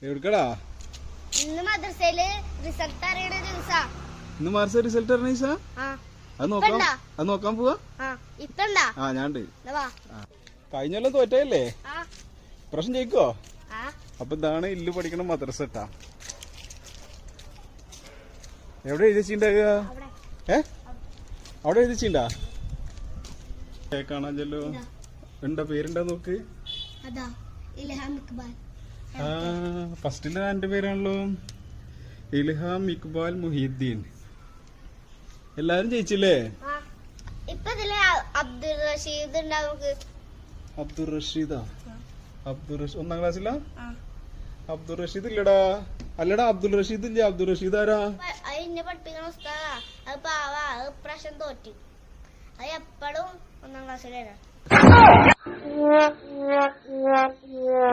എവിടെക്കടാ? ഇന്ന് മദ്രസയില് റിസൾട്ട് അറിയണ ദിവസാ. ഇന്ന് മദ്രസ റിസൾട്ട് അറിയണ ദിവസാ? അത് നോക്കാൻ പോവാ? ഞാൻ കഴിഞ്ഞല്ലോ തോറ്റല്ലേ? പ്രശ്നം ജയിക്കോ? അപ്പൊ ഇതാണ് ഇല്ലു പഠിക്കണ മദ്രസ ട്ടാ. എവിടെ എഴുതിച്ചിണ്ടാകുക? അവിടെ എഴുതിച്ചിണ്ടാ? കാണാല്ലോ. എന്താ പേരുണ്ടാ നോക്ക്. ഫസ്റ്റില് എന്റെ പേരാണല്ലോ, ഇൽഹാം ഇക്ബാൽ മുഹീദ്ദീൻ. എല്ലാരും ജയിച്ചില്ലേ? അബ്ദുൾ റഷീദ് അബ്ദുൾ റഷീദാ? ഒന്നാം ക്ലാസ്സിലാ? അബ്ദുൾ റഷീദ് ഇല്ലടാ. അല്ലടാ, അബ്ദുൾ റഷീദ് ഇല്ല. അബ്ദുൾ റഷീദ് ആരാ? പഠിപ്പിക്കണ ഉസ്താദാ. അത് പാവാ. അത് പ്രശ്നം തോറ്റി. അത് എപ്പോഴും ഒന്നാം ക്ലാസ്സിലാണ്.